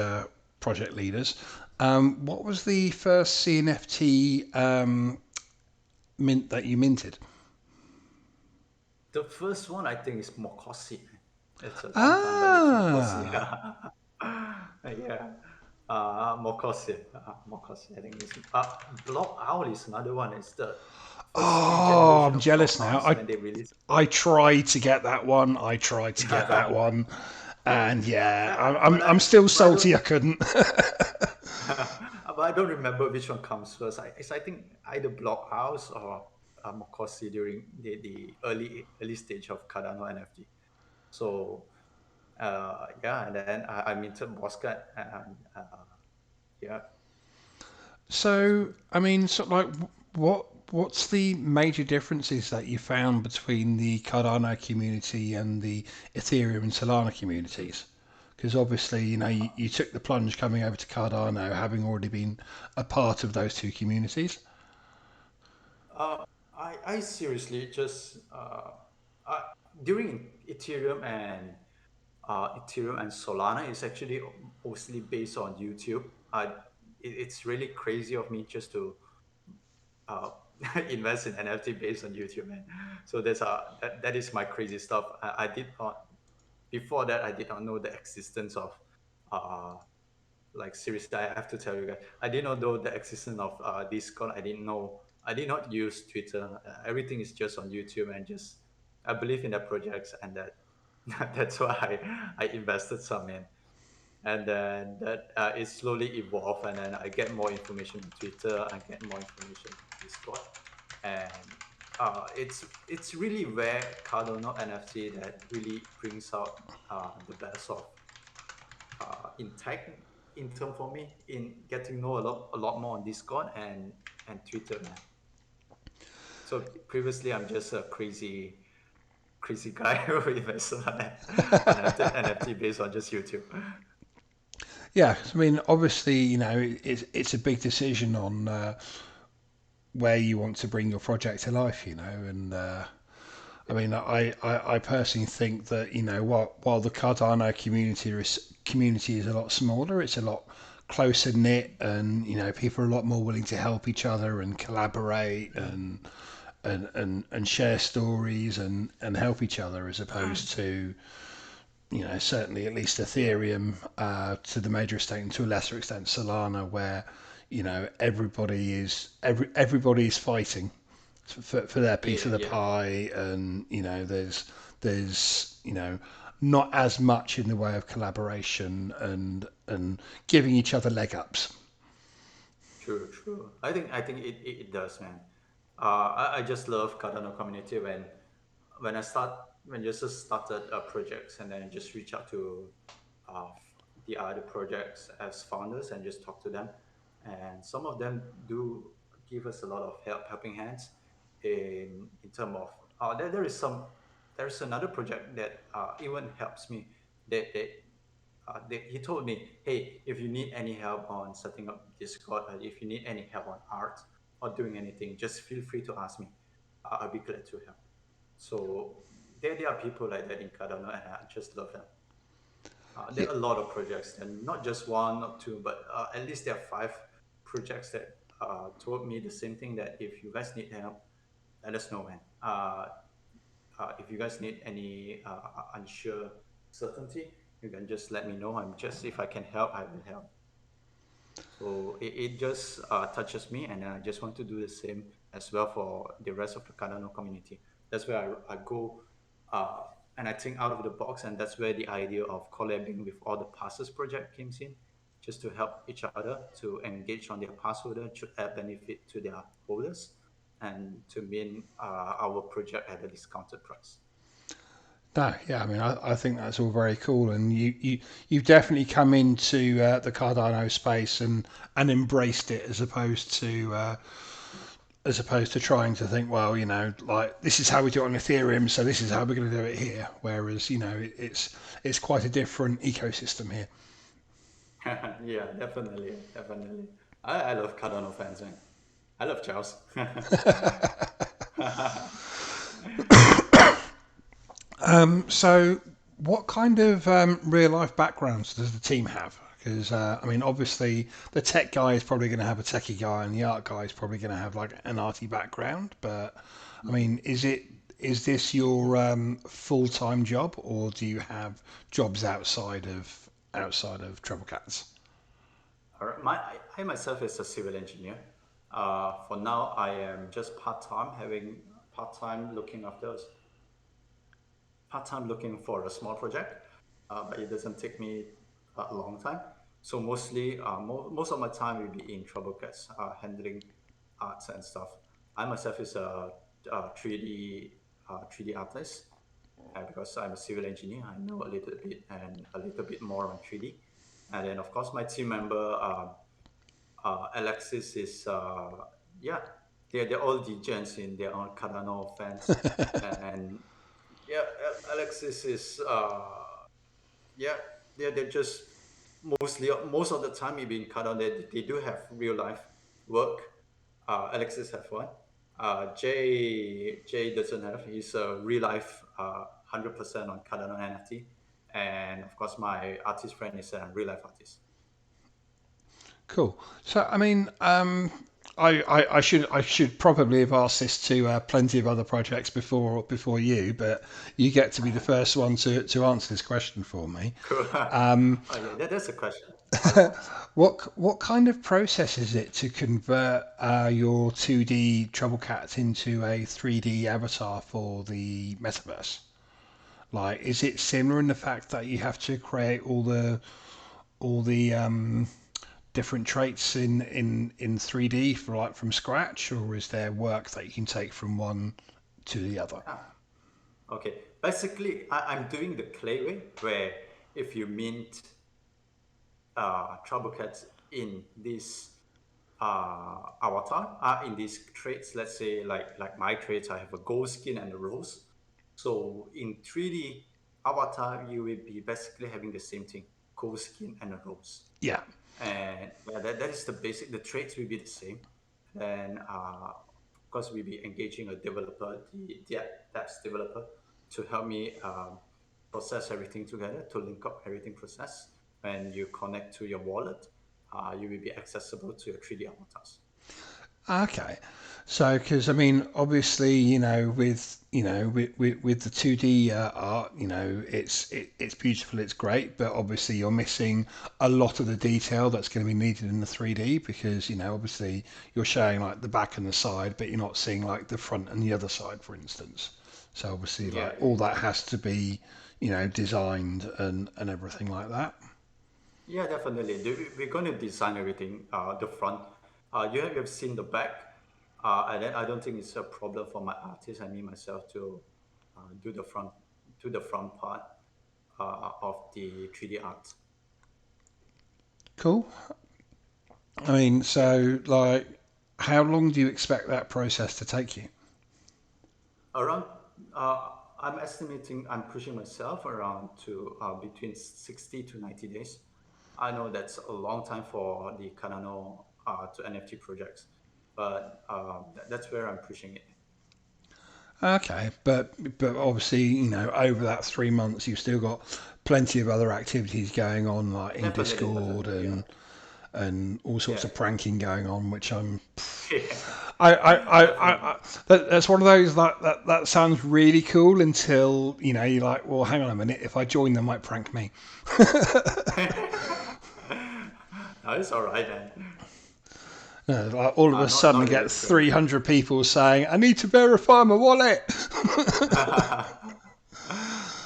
project leaders. What was the first CNFT mint that you minted? The first one I think is Mokosi. It's a long time back. It's Mokosi. Ah, Yeah. Mokosi. I think it's Block Owl is another one. It's the first oh, generation I'm of Block jealous now. Owls when they released. I tried to get that one. I tried to get that one, and yeah, Yeah, I'm still but I salty. don't I couldn't. but I don't remember which one comes first. I think either Block House or Mokosi during the early stage of Cardano NFT. So yeah, and then I minted Boscat, and yeah, that's So, good. I mean, so like, what's the major differences that you found between the Cardano community and the Ethereum and Solana communities? Because obviously, you took the plunge coming over to Cardano, having already been a part of those two communities. I seriously just uh, during Ethereum and Solana is actually mostly based on YouTube. It's really crazy of me just to uh, invest in NFT based on YouTube, man. So that is my crazy stuff. I did not before that. I did not know the existence of uh, like seriously. I have to tell you guys, I did not know the existence of Discord. I didn't know. I did not use Twitter. Everything is just on YouTube and just I believe in the projects and that that's why I invested some in and then that it slowly evolved and then I get more information on Twitter, I get more information on Discord, and it's really rare Cardano NFT that really brings out the best of in tech in term for me in getting to know a lot more on Discord and Twitter, man. So previously I'm just a crazy guy who invests on NFT based on just YouTube. Yeah, I mean, obviously, it's a big decision on where you want to bring your project to life, and I mean, I personally think that while the Cardano community is a lot smaller, it's a lot closer knit, and people are a lot more willing to help each other and collaborate Mm. and share stories and help each other as opposed to certainly at least Yeah, Ethereum, to the major extent, and to a lesser extent Solana, where everybody is fighting for their piece yeah, of the yeah. pie, and there's not as much in the way of collaboration and giving each other leg ups. True, true. I think it does, man. I just love Cardano community when I start when you just started projects and then just reach out to the other projects as founders and just talk to them, and some of them do give us a lot of helping hands in terms of there's another project that even helps me. He told me, hey, if you need any help on setting up Discord, if you need any help on art or doing anything, just feel free to ask me. I'll be glad to help. So there are people like that in Cardano, and I just love them. There Yeah, are a lot of projects, and not just one, not two, but at least there are five projects that told me the same thing, that if you guys need help, let us know, man. If you guys need any unsure certainty, you can just let me know. I'm just if I can help, I will help. So it just touches me, and I just want to do the same as well for the rest of the Cardano community. That's where I go, uh, and I think out of the box, and that's where the idea of collabing with all the passes project comes in, just to help each other to engage on their pass holder to add benefit to their holders, and to mean our project at a discounted price. no, yeah. I mean, I think that's all very cool, and you've definitely come into the Cardano space and embraced it as opposed to trying to think, well, like this is how we do it on Ethereum, so this is how we're going to do it here. Whereas, it's quite a different ecosystem here. Yeah, definitely, definitely. I love Cardano fans, man. I love Charles. So, what kind of real life backgrounds does the team have? Because I mean, obviously, the tech guy is probably going to have a techie guy, and the art guy is probably going to have like an arty background. But I mean, is this your full time job, or do you have jobs outside of Treble Cats? All right. I myself is a civil engineer. For now, I am just part time, having part time looking after part time looking for a small project, but it doesn't take me a long time. So mostly, most of my time will be in trouble cats, handling arts and stuff. I myself is a 3D artist, because I'm a civil engineer. I know a little bit and a little bit more on 3D. And then, of course, my team member, Alexis, is, yeah, they're all degens in their own Cardano fans. And yeah, Alexis is, yeah, they're just mostly, most of the time, maybe in Cardano, they do have real life work. Alexis have one. Jay doesn't have. He's a real life 100% on Cardano NFT, and of course my artist friend is a real life artist. Cool. So, I mean, I should probably have asked this to plenty of other projects before you, but you get to be the first one to answer this question for me. Cool. Um, Oh yeah, that's a question. I love that. what kind of process is it to convert your 2D Trouble Cat into a 3D avatar for the metaverse? Like, is it similar in the fact that you have to create all the different traits in 3D for like from scratch, or is there work that you can take from one to the other? Ah, okay. Basically, I'm doing the clay way, where if you mint trouble cats in this avatar, in these traits, let's say like my traits, I have a gold skin and a rose. So in 3D avatar, you will be basically having the same thing, gold skin and a rose. Yeah. And yeah, that is the basic. The traits will be the same. Then course, we'll be engaging a developer, the apps developer, to help me process everything together, to link up everything process. When you connect to your wallet, you will be accessible to your 3D avatars. Okay. So, because I mean, obviously, with the 2D art, it's beautiful, it's great, but obviously you're missing a lot of the detail that's going to be needed in the 3D because obviously you're showing like the back and the side, but you're not seeing like the front and the other side, for instance. So obviously, Yeah, like all that has to be designed and everything like that. yeah, definitely. We're going to design everything. The front, you have seen the back, and then I don't think it's a problem for my artist and me myself to do the front part of the 3D art. Cool. I mean, Yeah, so like, how long do you expect that process to take you? around. I'm estimating I'm pushing myself around to between 60 to 90 days. I know that's a long time for the Cardano to NFT projects, but that's where I'm pushing it. Okay, but obviously, over that 3 months, you've still got plenty of other activities going on, like in Definitely, Discord definitely, yeah, and all sorts yeah, of pranking going on, which yeah, I definitely. that's one of those that sounds really cool until you're like, well, hang on a minute, if I join, they might prank me. No, it's all right then. Like all of a Not sudden, really get scary. 300 people saying, "I need to verify my wallet."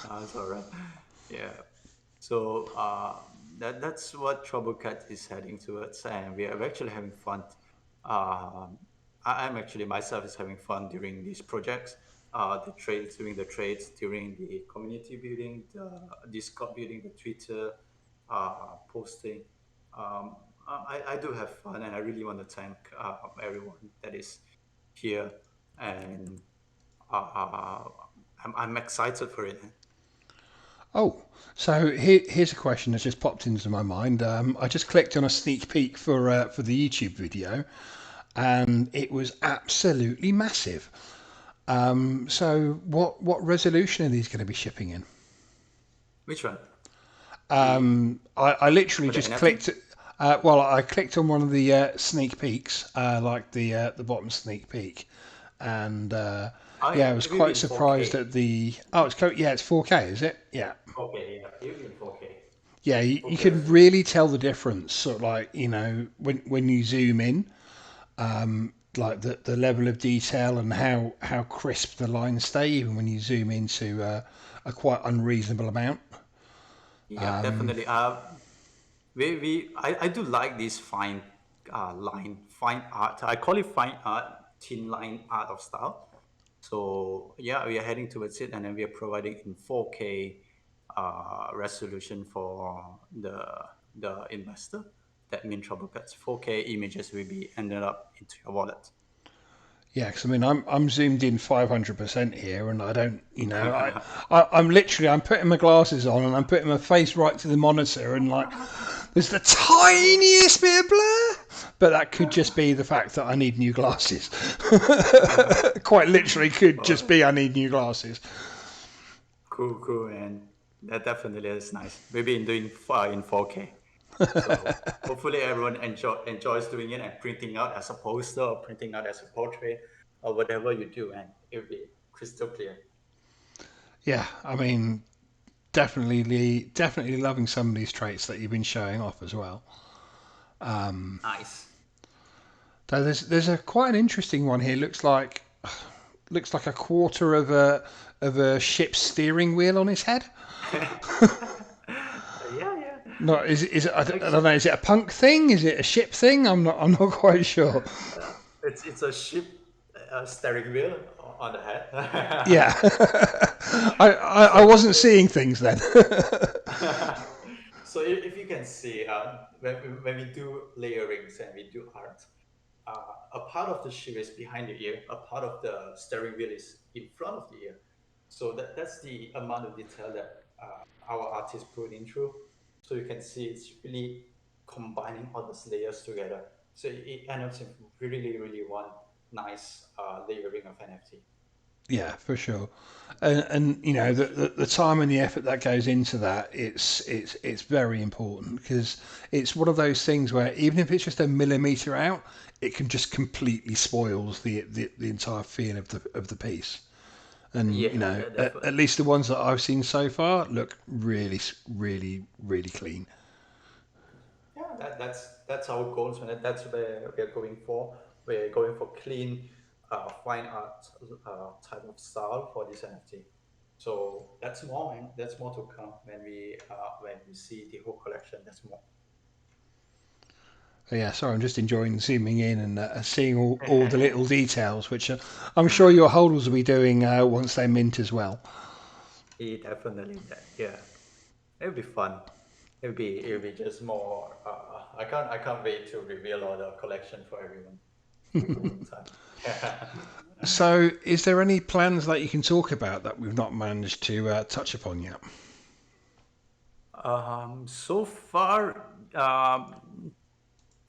No, it's all right. Yeah. So that's what Troublecat is heading towards, and we are actually having fun. Um, I'm actually myself is having fun during these projects, the trades, doing the trades during the community building, the Discord building, the Twitter posting. Um, I do have fun, and I really want to thank everyone that is here, and uh, I'm excited for it. Oh, so here's a question that's just popped into my mind. I just clicked on a sneak peek for the YouTube video, and it was absolutely massive. So what resolution are these going to be shipping in? Which one? The I literally for the just NFT? clicked. Well, I clicked on one of the sneak peeks, like the bottom sneak peek, and yeah, I was It will be quite in surprised 4K. at the. Oh, yeah, it's 4K, is it? Yeah. 4K, yeah. It will be in 4K. Yeah, you 4K can resolution. really tell the difference. Sort of like when you zoom in, like the level of detail and how crisp the lines stay, even when you zoom into a quite unreasonable amount. Yep, definitely. I do like this fine art. I call it fine art, thin line art of style. So yeah, we are heading towards it, and then we are providing in 4K resolution for the investor. That means trouble cuts. 4K images will be ended up into your wallet. Yeah, because I mean, I'm zoomed in 500% here, and I don't, I'm putting my glasses on, and I'm putting my face right to the monitor, and like, there's the tiniest bit of blur, but that could just be the fact that I need new glasses. Quite literally, could just Oh, be I need new glasses. cool, cool, and that definitely is nice. Maybe in doing in 4K. So hopefully everyone enjoys doing it and printing out as a poster or printing out as a portrait or whatever you do, and it'll be crystal clear. Yeah, I mean, definitely loving some of these traits that you've been showing off as well. Nice. So there's a quite an interesting one here. Looks like a quarter of a ship's steering wheel on his head. Yeah, yeah. No, is it? I don't Actually, know. Is it a punk thing? Is it a ship thing? I'm not quite sure. it's a ship steering wheel on the Yeah, head. I So wasn't seeing things then. so if you can see, when we do layerings and we do art, a part of the ship is behind the ear, a part of the steering wheel is in front of the ear. So that's the amount of detail that our artist put in through. So you can see it's really combining all those layers together. So it ends up in really, really nice layering of NFT. Yeah, for sure. And you know the time and the effort that goes into that, it's very important because it's one of those things where even if it's just a millimeter out, it can just completely spoils the entire feel of the piece. And you Yeah, know, at definitely. least the ones that I've seen so far look really clean. Yeah, that's our goals, and that's where we're going for. We're going for clean, fine art type of style for this NFT. So that's more, and that's more to come when we see the whole collection. That's more. So yeah, sorry, I'm just enjoying zooming in and seeing all the little details, which I'm sure your holders will be doing once they mint as well. Yeah, definitely that. Yeah, it'll be fun. It'll be just more. I can't wait to reveal all the collection for everyone in the coming time. So, is there any plans that you can talk about that we've not managed to touch upon yet? So far,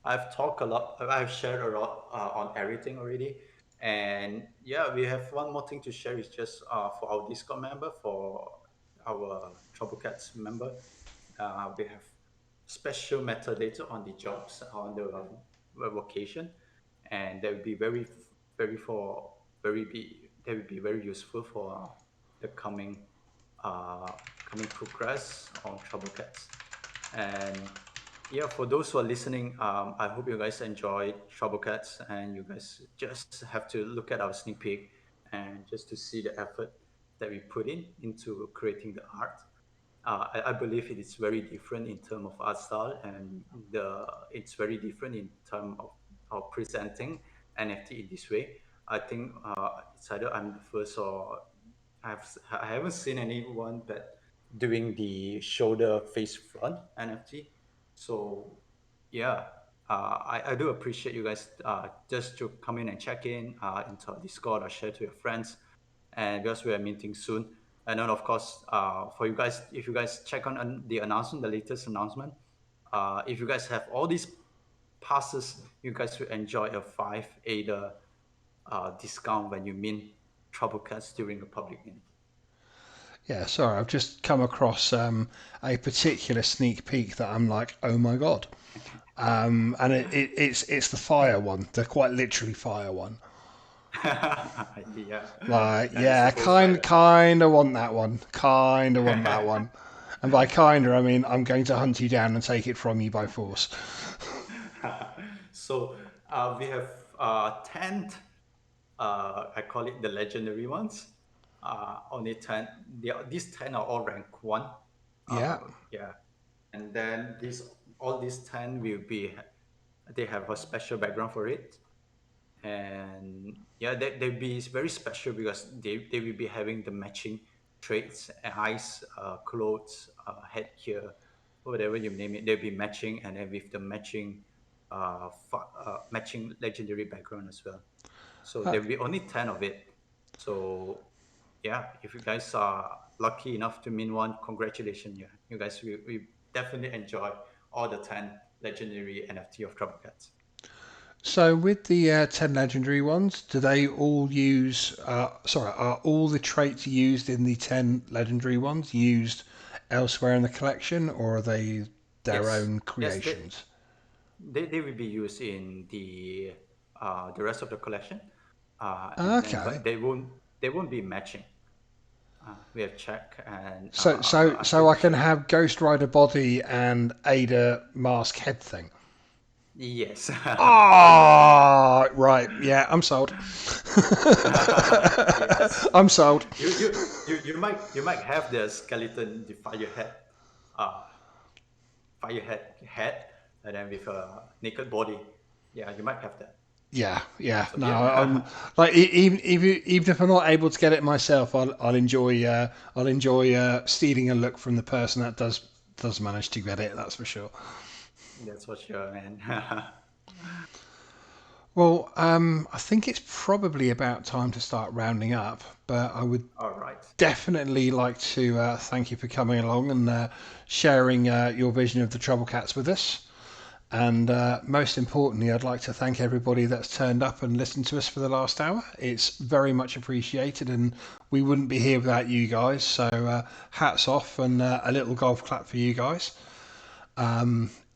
I've talked a lot. I've shared a lot on everything already, and yeah, we have one more thing to share. Is just for our Discord member, for our Trouble Cats member, we have special metadata on the jobs on the vocation, and that would be very for very be that would be very useful for the uh, coming progress on Trouble Cats. And yeah, for those who are listening, I hope you guys enjoyed Trouble Cats, and you guys just have to look at our sneak peek and just to see the effort that we put into creating the art. I believe it is very different in terms of art style, and it's very different in terms of presenting NFT in this way. I think it's either I'm the first or I haven't seen anyone that doing the shoulder face front NFT. So yeah, I do appreciate you guys just to come in and check in into our Discord or share to your friends, and because we are meeting soon. And then of course, for you guys, if you guys check on the announcement, the latest announcement, if you guys have all these passes, you guys will enjoy a 5 ADA discount when you mint Trouble Cats during a public mint. Yeah, sorry, I've just come across a particular sneak peek that I'm like, oh my god. And it's the fire one, the quite literally fire one. Yeah, Like, that is yeah, supposed to happen. kind of want that one, kind of want that one. And by kind of, I mean I'm going to hunt you down and take it from you by force. So we have 10, I call it the legendary ones. Only 10. These 10 are all rank 1. Yeah. Yeah. And then all these 10 will be, they have a special background for it. And yeah, they'll be very special because they will be having the matching traits, eyes, clothes, headgear, whatever you name it. They'll be matching, and then with the matching legendary background as well. So Uh, there will be only 10 of it. So yeah, if you guys are lucky enough to win one, congratulations. Yeah, you guys will definitely enjoy all the 10 legendary NFT of Trouble Cats. so with the 10 legendary ones, do they all use, sorry, are all the traits used in the 10 legendary ones used elsewhere in the collection or are they their Yes, own yes, creations? they will be used in the rest of the collection, and then Okay. but they won't be matching. We have checked, and I'm So I pretty can sure. have Ghost Rider body and Ada mask head thing. Yes, yes, Ah, right. Yeah, I'm sold. yes. I'm sold. You might have the skeleton, the uh, firehead head, and then with a naked body. Yeah, you might have that. Yeah, yeah. So No, I'm yeah. like even if I'm not able to get it myself, I'll enjoy stealing a look from the person that does manage to get it. That's for sure. That's for sure, man. Well, I think it's probably about time to start rounding up, but I would All right. definitely like to thank you for coming along and sharing your vision of the Trouble Cats with us. And most importantly, I'd like to thank everybody that's turned up and listened to us for the last hour. It's very much appreciated, and we wouldn't be here without you guys. So hats off and a little golf clap for you guys.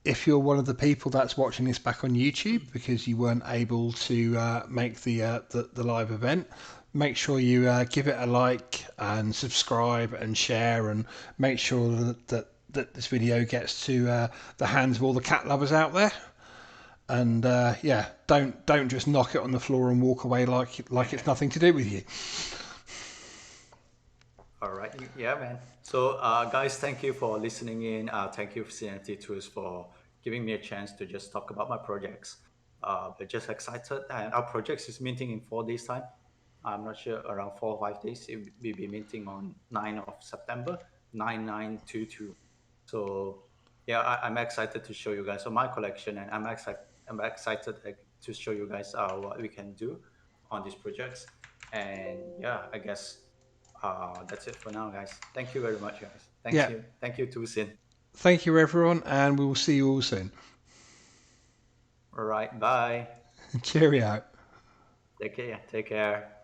If you're one of the people that's watching this back on YouTube because you weren't able to make the live event, make sure you give it a like and subscribe and share, and make sure that this video gets to the hands of all the cat lovers out there. And yeah, don't just knock it on the floor and walk away like it's nothing to do with you. All right. Yeah, man. So, guys, thank you for listening in. Thank you, CNT Tools, for giving me a chance to just talk about my projects. We're just excited. And our project is meeting in 4 days' time. I'm not sure, around 4 or 5 days. We'll be meeting on 9th of September, 9922. So, yeah, I'm excited to show you guys so my collection, and I'm excited to show you guys what we can do on these projects. And yeah, I guess that's it for now, guys. Thank you very much, guys. Yeah, Thank you, ToolSin. thank you everyone, and we will see you all soon. All right, bye. Cheerio. Take care. Take care.